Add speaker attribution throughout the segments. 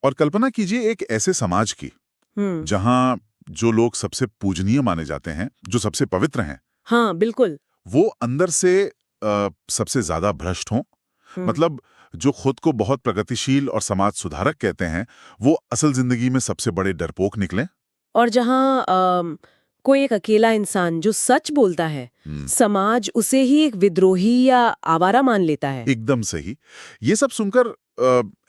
Speaker 1: और कल्पना कीजिए एक ऐसे समाज की
Speaker 2: हम्म।
Speaker 1: जहां जो लोग सबसे पूजनीय माने जाते हैं, जो सबसे पवित्र हैं,
Speaker 2: हाँ, बिल्कुल।
Speaker 1: वो अंदर से सबसे ज्यादा भ्रष्ट हों।
Speaker 2: हम्म।
Speaker 1: मतलब जो खुद को बहुत प्रगतिशील और समाज सुधारक कहते हैं, वो असल जिंदगी में सबसे बड़े डरपोक निकले।
Speaker 2: और जहाँ कोई एक अकेला इंसान जो सच बोलता है,
Speaker 1: हम्म,
Speaker 2: समाज उसे ही एक विद्रोही या आवारा मान लेता है।
Speaker 1: एकदम सही। ये सब सुनकर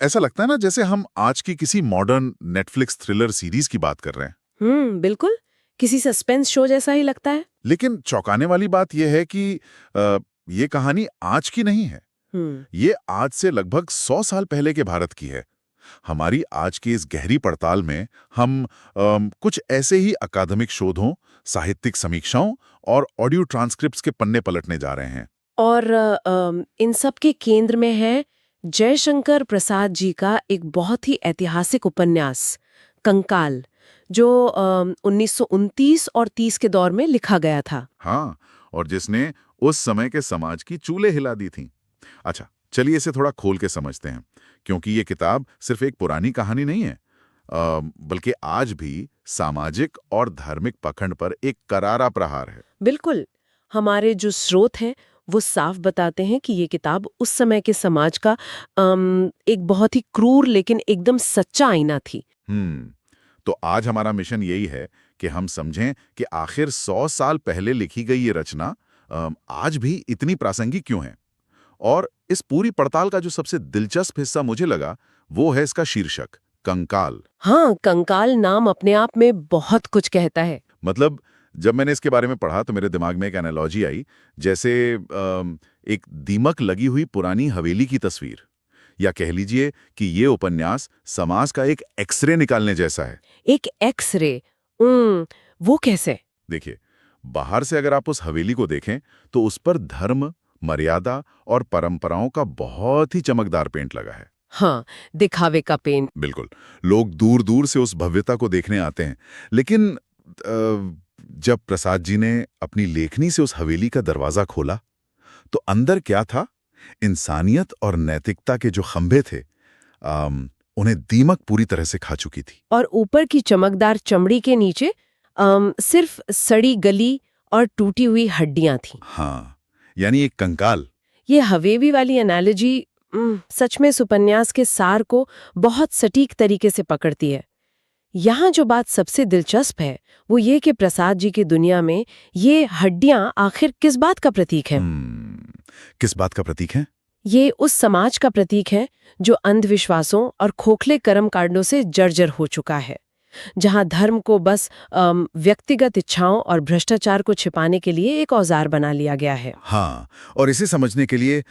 Speaker 1: ऐसा लगता है ना जैसे हम आज की किसी मॉडर्न नेटफ्लिक्स थ्रिलर सीरीज की बात कर रहे हैं।
Speaker 2: बिल्कुल। किसी सस्पेंस शो जैसा ही लगता है।
Speaker 1: लेकिन चौंकाने वाली बात यह है कि ये कहानी आज की नहीं है।
Speaker 2: हम्म।
Speaker 1: ये आज से लगभग 100 साल पहले के भारत की है। हमारी आज की इस गहरी पड़ताल में हम कुछ ऐसे ही अकादमिक शोधों, साहित्यिक समीक्षाओं और ऑडियो ट्रांसक्रिप्ट्स के पन्ने पलटने जा रहे हैं।
Speaker 2: और इन सब के केंद्र में है जयशंकर प्रसाद जी का एक बहुत ही ऐतिहासिक उपन्यास कंकाल, जो 1929 और 30 के दौर में लिखा गया था।
Speaker 1: हाँ, और जिसने उस समय के समाज की चूल्हे हिला दी थी। अच्छा, चलिए इसे थोड़ा खोल के समझते हैं, क्योंकि ये किताब सिर्फ एक पुरानी कहानी नहीं है, बल्कि आज भी सामाजिक और धार्मिक पखंड पर एक करारा प्रहार है।
Speaker 2: बिल्कुल। हमारे जो स्रोत हैं वो साफ बताते हैं कि ये किताब उस समय के समाज का एक बहुत ही क्रूर लेकिन एकदम सच्चा आईना थी।
Speaker 1: हम्म, तो आज हमारा मिशन यही है कि हम समझें कि आखिर 100 साल पहले लिखी गई ये रचना आज भी इतनी प्रासंगिक क्यों है। और इस पूरी पड़ताल का जो सबसे दिलचस्प हिस्सा मुझे लगा, वो है इसका शीर्षक, कंकाल।
Speaker 2: हाँ, कंकाल नाम अपने आप में बहुत कुछ कहता है।
Speaker 1: मतलब जब मैंने इसके बारे में पढ़ा तो मेरे दिमाग में एक एनालॉजी आई, जैसे एक दीमक लगी हुई पुरानी हवेली की तस्वीर, या कह लीजिए कि ये उपन्यास समाज का एक एक्सरे निकालने जैसा है।
Speaker 2: एक एक्स-रे। वो कैसे?
Speaker 1: देखिए, बाहर से अगर आप उस हवेली को देखें तो उस पर धर्म, मर्यादा और परंपराओं का बहुत ही चमकदार पेंट लगा है।
Speaker 2: हाँ, दिखावे का पेन।
Speaker 1: बिल्कुल, लोग दूर दूर से उस भव्यता को देखने आते हैं। लेकिन जब प्रसाद जी ने अपनी लेखनी से उस हवेली का दरवाजा खोला तो अंदर क्या था? इंसानियत और नैतिकता के जो खंभे थे, उन्हें दीमक पूरी तरह से खा चुकी थी।
Speaker 2: और ऊपर की चमकदार चमड़ी के नीचे सिर्फ सड़ी गली और टूटी हुई हड्डियां थीं।
Speaker 1: हाँ, यानी एक कंकाल।
Speaker 2: ये हवेली वाली एनालॉजी सच में इस उपन्यास के सार को बहुत सटीक तरीके से पकड़ती है। यहाँ जो बात सबसे दिलचस्प है वो ये कि प्रसाद जी की दुनिया में ये हड्डियां आखिर किस बात का प्रतीक है।
Speaker 1: किस बात का प्रतीक है?
Speaker 2: ये उस समाज का प्रतीक है जो अंधविश्वासों और खोखले कर्मकांडों से जर्जर हो चुका है, जहाँ धर्म को बस व्यक्तिगत इच्छाओं और भ्रष्टाचार को छिपाने के लिए एक औजार बना लिया गया है।
Speaker 1: हाँ, और इसे समझने के लिए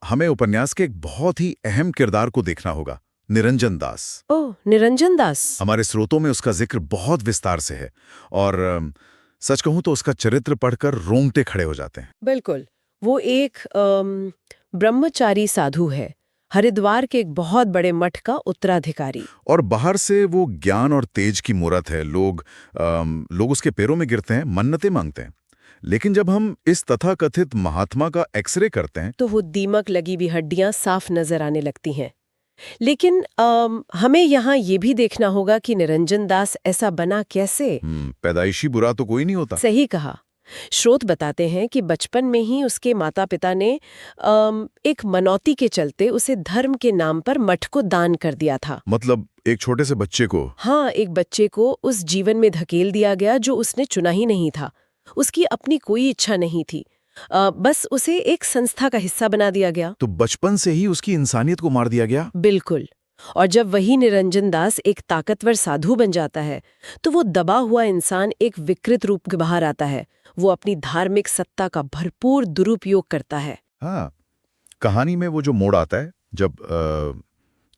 Speaker 1: हमें उपन्यास के एक बहुत ही अहम किरदार को देखना होगा, निरंजन दास।
Speaker 2: ओह, निरंजन दास।
Speaker 1: हमारे स्रोतों में उसका जिक्र बहुत विस्तार से है, और सच कहूं तो उसका चरित्र पढ़कर रोंगटे खड़े हो जाते हैं।
Speaker 2: बिल्कुल। वो एक ब्रह्मचारी साधु है, हरिद्वार के एक बहुत बड़े मठ का उत्तराधिकारी।
Speaker 1: और बाहर से वो ज्ञान और तेज की मूरत है। लोग उसके पैरों में गिरते हैं, मन्नतें मांगते हैं। लेकिन जब हम इस तथाकथित महात्मा का एक्सरे करते हैं,
Speaker 2: तो वो दीमक लगी हुई हड्डियां साफ नजर आने लगती हैं। लेकिन हमें यहाँ ये भी देखना होगा कि निरंजन दास ऐसा बना कैसे।
Speaker 1: पैदाइशी बुरा तो कोई नहीं होता।
Speaker 2: सही कहा। स्रोत बताते हैं कि बचपन में ही उसके माता पिता ने एक मनौती के चलते उसे धर्म के नाम पर मठ को दान कर दिया था।
Speaker 1: मतलब एक छोटे से बच्चे को।
Speaker 2: हाँ, एक बच्चे को उस जीवन में धकेल दिया गया जो उसने चुना ही नहीं था। उसकी अपनी कोई इच्छा नहीं थी। बस उसे एक संस्था का हिस्सा बना दिया गया।
Speaker 1: तो बचपन से ही उसकी इंसानियत को मार दिया गया।
Speaker 2: बिल्कुल। और जब वही निरंजन दास एक ताकतवर साधु बन जाता है तो वो दबा हुआ इंसान एक विकृत रूप के बाहर आता है। वो अपनी धार्मिक सत्ता का भरपूर दुरुपयोग करता है।
Speaker 1: हाँ, कहानी में वो जो मोड़ आता है जब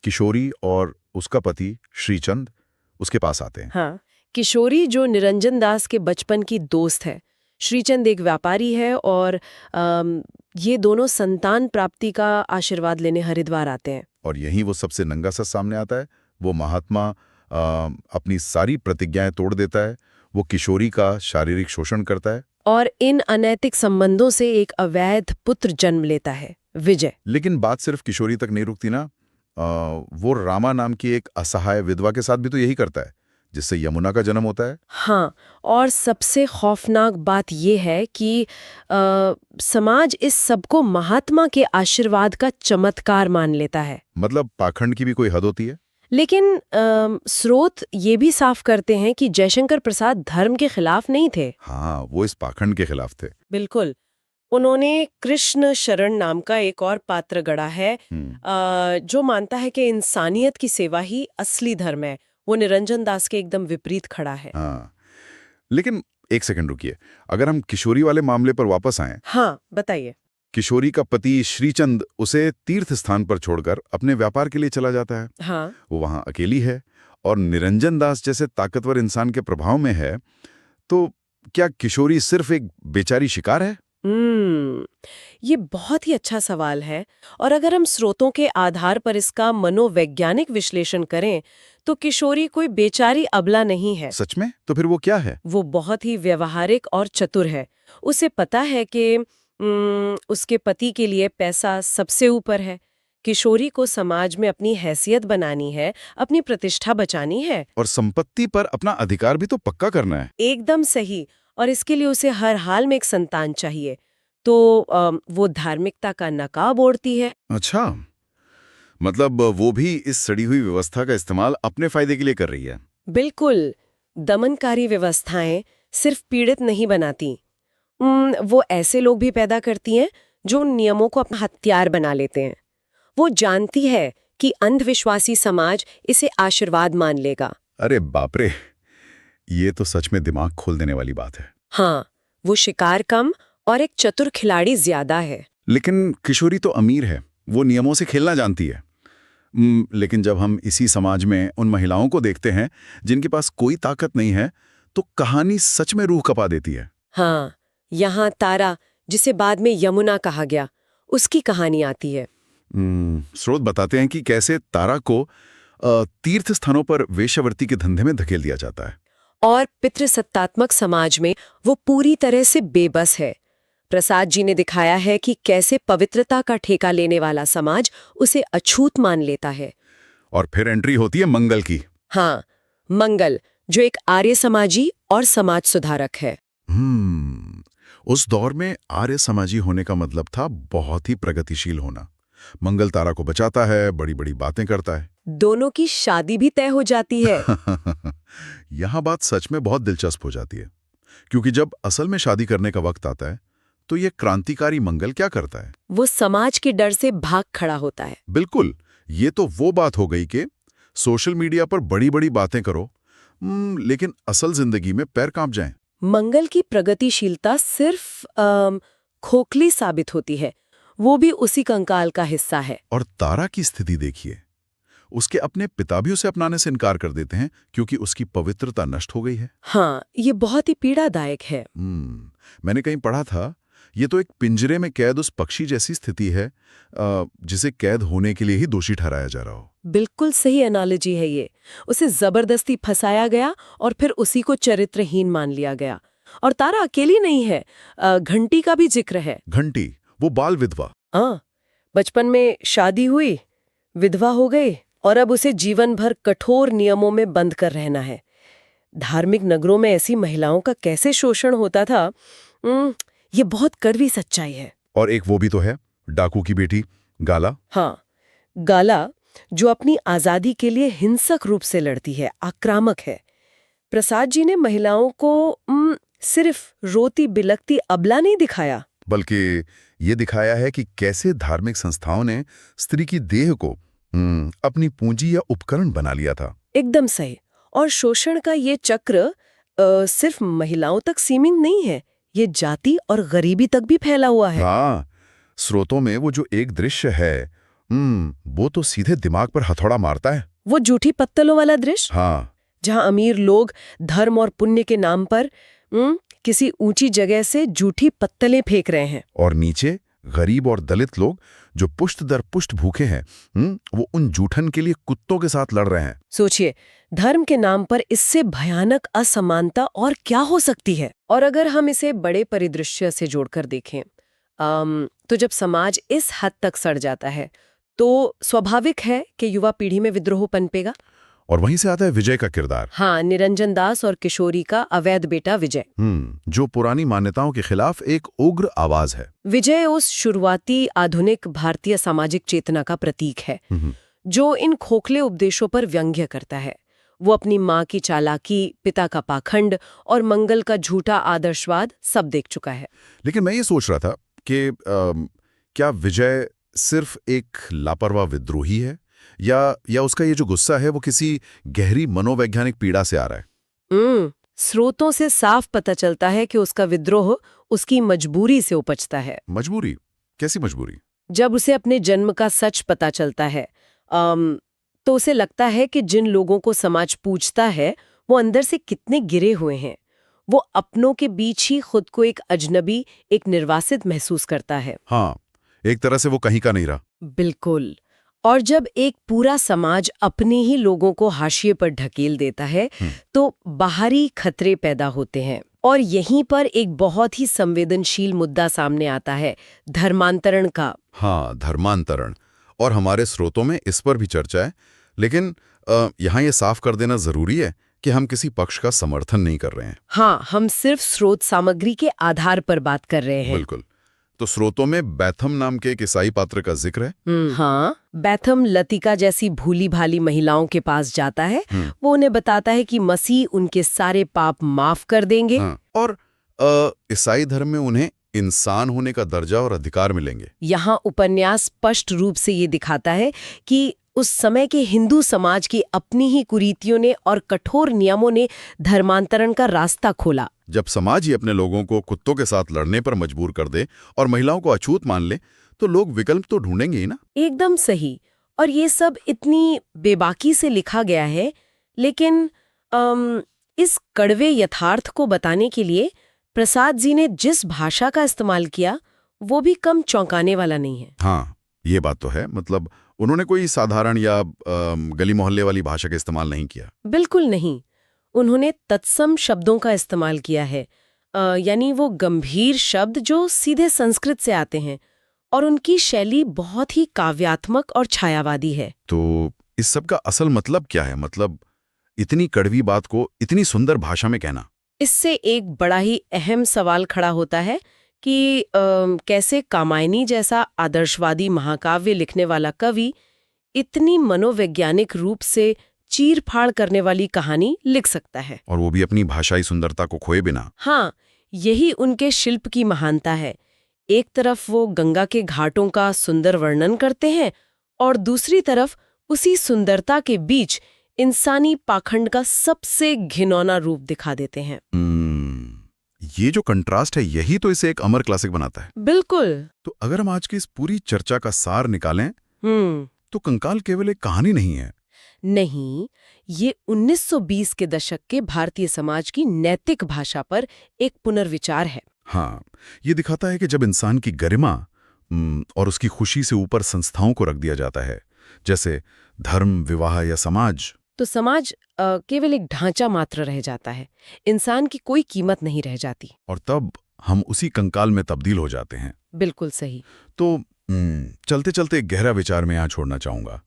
Speaker 1: किशोरी और उसका पति श्रीचंद उसके पास आते हैं।
Speaker 2: हाँ, किशोरी जो निरंजन दास के बचपन की दोस्त है, श्रीचंद एक व्यापारी है, और ये दोनों संतान प्राप्ति का आशीर्वाद लेने हरिद्वार आते हैं।
Speaker 1: और यहीं वो सबसे नंगा सच सामने आता है। वो महात्मा अपनी सारी प्रतिज्ञाएं तोड़ देता है। वो किशोरी का शारीरिक शोषण करता है
Speaker 2: और इन अनैतिक संबंधों से एक अवैध पुत्र जन्म लेता है, विजय।
Speaker 1: लेकिन बात सिर्फ किशोरी तक नहीं रुकती ना। वो रामा नाम की एक असहाय विधवा के साथ भी तो यही करता है, जिससे यमुना का जन्म होता है।
Speaker 2: हाँ, और सबसे खौफनाक बात ये है कि समाज इस सबको महात्मा के आशीर्वाद का चमत्कार मान लेता है।
Speaker 1: मतलब पाखंड की भी कोई हद होती है।
Speaker 2: लेकिन स्रोत ये भी साफ करते हैं कि जयशंकर प्रसाद धर्म के खिलाफ नहीं थे।
Speaker 1: हाँ, वो इस पाखंड के खिलाफ थे।
Speaker 2: बिल्कुल। उन्होंने कृष्ण शरण नाम का एक और पात्र गढ़ा है, जो मानता है कि इंसानियत की सेवा ही असली धर्म है। वो निरंजन दास के एकदम विपरीत खड़ा है।
Speaker 1: हाँ, लेकिन एक सेकंड रुकिए, अगर हम किशोरी वाले मामले पर वापस आएं।
Speaker 2: हाँ, बताइए।
Speaker 1: किशोरी का पति श्रीचंद उसे तीर्थ स्थान पर छोड़कर अपने व्यापार के लिए चला जाता है।
Speaker 2: हाँ,
Speaker 1: वो वहां अकेली है और निरंजन दास जैसे ताकतवर इंसान के प्रभाव में है। तो क्या किशोरी सिर्फ एक बेचारी शिकार है?
Speaker 2: ये बहुत ही अच्छा सवाल है। और अगर हम स्रोतों के आधार पर इसका मनोवैज्ञानिक विश्लेषण करें तो किशोरी कोई बेचारी अबला नहीं है।
Speaker 1: सच में? तो फिर वो क्या है?
Speaker 2: वो बहुत ही व्यवहारिक और चतुर है। उसे पता है कि उसके पति के लिए पैसा सबसे ऊपर है। किशोरी को समाज में अपनी हैसियत बनानी है, अपनी प्रतिष्ठा बचानी है।
Speaker 1: और संपत्ति पर अपना अधिकार भी तो पक्का करना है।
Speaker 2: एकदम सही। और इसके लिए उसे हर हाल में एक संतान चाहिए। तो वो धार्मिकता का नकाब ओढ़ती है।
Speaker 1: अच्छा, मतलब वो भी इस सड़ी हुई व्यवस्था का इस्तेमाल अपने फायदे के लिए कर रही है।
Speaker 2: बिल्कुल। दमनकारी व्यवस्थाएं सिर्फ पीड़ित नहीं बनाती, वो ऐसे लोग भी पैदा करती हैं जो उन नियमों को अपना हथियार बना लेते हैं। वो जानती है कि अंधविश्वासी समाज इसे आशीर्वाद मान लेगा।
Speaker 1: अरे बाप रे, ये तो सच में दिमाग खोल देने वाली बात है।
Speaker 2: हाँ, वो शिकार कम और एक चतुर खिलाड़ी ज्यादा है।
Speaker 1: लेकिन किशोरी तो अमीर है, वो नियमों से खेलना जानती है। लेकिन जब हम इसी समाज में उन महिलाओं को देखते हैं जिनके पास कोई ताकत नहीं है, तो कहानी सच में रूह कपा देती है।
Speaker 2: हाँ, यहाँ तारा, जिसे बाद में यमुना कहा गया, उसकी कहानी आती है।
Speaker 1: स्रोत बताते हैं कि कैसे तारा को तीर्थ स्थानों पर वेश्यावृत्ति के धंधे में धकेल दिया जाता है।
Speaker 2: और पितृसत्तात्मक समाज में वो पूरी तरह से बेबस है। प्रसाद जी ने दिखाया है कि कैसे पवित्रता का ठेका लेने वाला समाज उसे अछूत मान लेता है।
Speaker 1: और फिर एंट्री होती है मंगल की।
Speaker 2: हाँ, मंगल, जो एक आर्य समाजी और समाज सुधारक है।
Speaker 1: उस दौर में आर्य समाजी होने का मतलब था बहुत ही प्रगतिशील होना। मंगल तारा को बचाता है, बड़ी बड़ी बातें करता है।
Speaker 2: दोनों की शादी भी तय हो जाती है।
Speaker 1: यहां बात सच में बहुत दिलचस्प हो जाती है, क्योंकि जब असल में शादी करने का वक्त आता है तो ये क्रांतिकारी मंगल क्या करता है?
Speaker 2: वो समाज के डर से भाग खड़ा होता है।
Speaker 1: बिल्कुल, ये तो वो बात हो गई कि सोशल मीडिया पर बड़ी बड़ी बातें करो, लेकिन असल जिंदगी में पैर कांप जाएं।
Speaker 2: मंगल की प्रगतिशीलता सिर्फ खोखली साबित होती है। वो भी उसी कंकाल का हिस्सा है।
Speaker 1: और तारा की स्थिति देखिए, उसके अपने पिता भी उसे अपनाने से इनकार कर देते हैं क्योंकि उसकी पवित्रता नष्ट हो गई है।
Speaker 2: हाँ, ये बहुत ही पीड़ादायक है।
Speaker 1: मैंने कहीं पढ़ा था, ये तो एक पिंजरे में कैद उस पक्षी जैसी स्थिति है जिसे कैद होने के लिए ही दोषी ठहराया जा रहा हो।
Speaker 2: बिल्कुल सही एनालॉजी है ये। उसे जबरदस्ती फंसाया गया और फिर उसी को चरित्रहीन मान लिया गया। और तारा अकेली नहीं है, घंटी का भी जिक्र है।
Speaker 1: घंटी, वो बाल विधवा।
Speaker 2: हाँ, बचपन में शादी हुई, विधवा हो गई और अब उसे जीवन भर कठोर नियमों में बंद कर रहना है। धार्मिक नगरों में ऐसी महिलाओं का कैसे शोषण होता था, ये बहुत कड़वी सच्चाई है।
Speaker 1: और एक वो भी तो है, डाकू की बेटी गाला।
Speaker 2: हाँ, गाला, जो अपनी आजादी के लिए हिंसक रूप से लड़ती है, आक्रामक है। प्रसाद जी ने महिलाओं को सिर्फ रोती बिलखती अबला नहीं दिखाया,
Speaker 1: बल्कि ये दिखाया है कि कैसे धार्मिक संस्थाओं ने स्त्री की देह को अपनी पूंजी या उपकरण बना लिया था।
Speaker 2: एकदम सही। और शोषण का ये चक्र सिर्फ महिलाओं तक सीमित नहीं है, ये जाति और गरीबी तक भी फैला हुआ है।
Speaker 1: हाँ, स्रोतों में वो जो एक दृश्य है, वो तो सीधे दिमाग पर हथौड़ा मारता है।
Speaker 2: वो जूठी पत्तलों वाला दृश्य,
Speaker 1: हाँ,
Speaker 2: जहां अमीर लोग धर्म और पुण्य के नाम पर किसी ऊंची जगह से जूठी पत्तलें फेंक रहे हैं।
Speaker 1: और नीचे गरीब और दलित लोग जो पुष्ट दर पुष्ट भूखे हैं, वो उन जूठन के लिए कुत्तों के साथ लड़ रहे हैं।
Speaker 2: सोचिए, धर्म के नाम पर इससे भयानक असमानता और क्या हो सकती है। और अगर हम इसे बड़े परिदृश्य से जोड़कर देखें, तो जब समाज इस हद तक सड़ जाता है तो स्वाभाविक है कि युवा पीढ़ी में विद्रोह पनपेगा।
Speaker 1: और वहीं से आता है विजय का किरदार।
Speaker 2: हाँ, निरंजन दास और किशोरी का अवैध बेटा विजय।
Speaker 1: जो पुरानी मान्यताओं के खिलाफ एक उग्र आवाज है।
Speaker 2: विजय उस शुरुआती आधुनिक भारतीय सामाजिक चेतना का प्रतीक है जो इन खोखले उपदेशों पर व्यंग्य करता है। वो अपनी माँ की चालाकी, पिता का पाखंड और मंगल का झूठा आदर्शवाद सब देख चुका है।
Speaker 1: लेकिन मैं ये सोच रहा था कि क्या विजय सिर्फ एक लापरवाह विद्रोही है या उसका ये जो गुस्सा है वो किसी गहरी मनोवैज्ञानिक पीड़ा से आ रहा है?
Speaker 2: स्रोतों से साफ पता चलता है कि उसका विद्रोह उसकी मजबूरी से उपजता है।
Speaker 1: मजबूरी? कैसी मजबूरी?
Speaker 2: जब उसे अपने जन्म का सच पता चलता है तो उसे लगता है कि जिन लोगों को समाज पूछता है वो अंदर से कितने गिरे हुए हैं। वो अपनों के बीच ही खुद को एक अजनबी, एक निर्वासित महसूस करता है।
Speaker 1: हाँ, एक तरह से वो कहीं का नहीं रहा।
Speaker 2: बिल्कुल। और जब एक पूरा समाज अपने ही लोगों को हाशिए पर ढकेल देता है तो बाहरी खतरे पैदा होते हैं। और यहीं पर एक बहुत ही संवेदनशील मुद्दा सामने आता है, धर्मांतरण का।
Speaker 1: हाँ, धर्मांतरण। और हमारे स्रोतों में इस पर भी चर्चा है। लेकिन यहाँ ये साफ कर देना जरूरी है कि हम किसी पक्ष का समर्थन नहीं कर रहे हैं।
Speaker 2: हाँ, हम सिर्फ स्रोत सामग्री के आधार पर बात कर रहे हैं।
Speaker 1: बिल्कुल। तो स्रोतों में बैथम नाम के एक ईसाई पात्र का जिक्र है।
Speaker 2: हाँ, बैथम लतिका जैसी भूली भाली महिलाओं के पास जाता है। वो उन्हें बताता है कि मसीह उनके सारे पाप माफ कर देंगे।
Speaker 1: और ईसाई धर्म में उन्हें इंसान होने का दर्जा और अधिकार मिलेंगे।
Speaker 2: यहाँ उपन्यास स्पष्ट रूप से ये दिखाता है कि उस समय के हिंदू समाज की अपनी ही कुरीतियों ने और कठोर नियमों ने धर्मांतरण का रास्ता खोला।
Speaker 1: जब समाज ही अपने लोगों को कुत्तों के साथ लड़ने पर मजबूर कर दे और महिलाओं को अछूत मान ले तो लोग विकल्प तो ढूंढेंगे ही ना।
Speaker 2: एकदम सही। और ये सब इतनी बेबाकी से लिखा गया है, लेकिन इस कड़वे यथार्थ को बताने के लिए प्रसाद जी ने जिस भाषा का इस्तेमाल किया वो भी कम चौंकाने वाला नहीं है।
Speaker 1: हाँ, ये बात तो है। मतलब उन्होंने कोई साधारण या गली मोहल्ले वाली भाषा का इस्तेमाल नहीं किया।
Speaker 2: बिल्कुल नहीं। उन्होंने तत्सम शब्दों का इस्तेमाल किया है, यानी वो गंभीर शब्द जो सीधे संस्कृत से आते हैं, और उनकी शैली बहुत ही काव्यात्मक और छायावादी है।
Speaker 1: तो इस सब का असल मतलब क्या है? मतलब इतनी कड़वी बात को इतनी सुंदर भाषा में कहना।
Speaker 2: इससे एक बड़ा ही अहम सवाल खड़ा होता है कि कैसे कामायनी जैसा आदर्शवादी महाकाव्य लिखने वाला कवि इतनी मनोवैज्ञानिक रूप से चीर फाड़ करने वाली कहानी लिख सकता है,
Speaker 1: और वो भी अपनी भाषाई सुंदरता को खोए बिना।
Speaker 2: हाँ, यही उनके शिल्प की महानता है। एक तरफ वो गंगा के घाटों का सुंदर वर्णन करते हैं और दूसरी तरफ उसी सुंदरता के बीच इंसानी पाखंड का सबसे घिनौना रूप दिखा देते हैं।
Speaker 1: ये जो कंट्रास्ट है यही तो इसे एक अमर क्लासिक बनाता है।
Speaker 2: बिल्कुल।
Speaker 1: तो अगर हम आज की इस पूरी चर्चा का सार निकालें तो कंकाल केवल एक कहानी नहीं है।
Speaker 2: नहीं, ये 1920 के दशक के भारतीय समाज की नैतिक भाषा पर एक पुनर्विचार है।
Speaker 1: हाँ, ये दिखाता है कि जब इंसान की गरिमा और उसकी खुशी से ऊपर संस्थाओं को रख दिया जाता है, जैसे धर्म, विवाह या समाज,
Speaker 2: तो समाज केवल एक ढांचा मात्र रह जाता है। इंसान की कोई कीमत नहीं रह जाती। और
Speaker 1: तब हम उसी कंकाल में तब्दील हो जाते हैं।
Speaker 2: बिल्कुल सही।
Speaker 1: तो चलते चलते एक गहरा विचार में यहाँ छोड़ना चाहूंगा।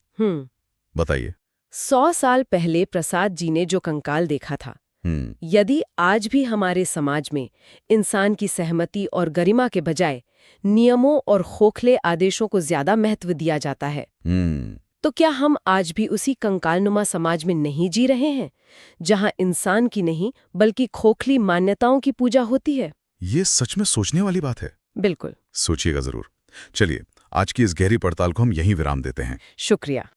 Speaker 1: बताइए।
Speaker 2: 100 साल पहले प्रसाद जी ने जो कंकाल देखा था, यदि आज भी हमारे समाज में इंसान की सहमति और गरिमा के बजाय नियमों और खोखले आदेशों को ज्यादा महत्व दिया जाता है, तो क्या हम आज भी उसी कंकालनुमा समाज में नहीं जी रहे हैं, जहां इंसान की नहीं बल्कि खोखली मान्यताओं की पूजा होती है?
Speaker 1: ये सच में सोचने वाली बात है।
Speaker 2: बिल्कुल।
Speaker 1: सोचिएगा जरूर। चलिए, आज की इस गहरी पड़ताल को हम यहीं विराम देते हैं।
Speaker 2: शुक्रिया।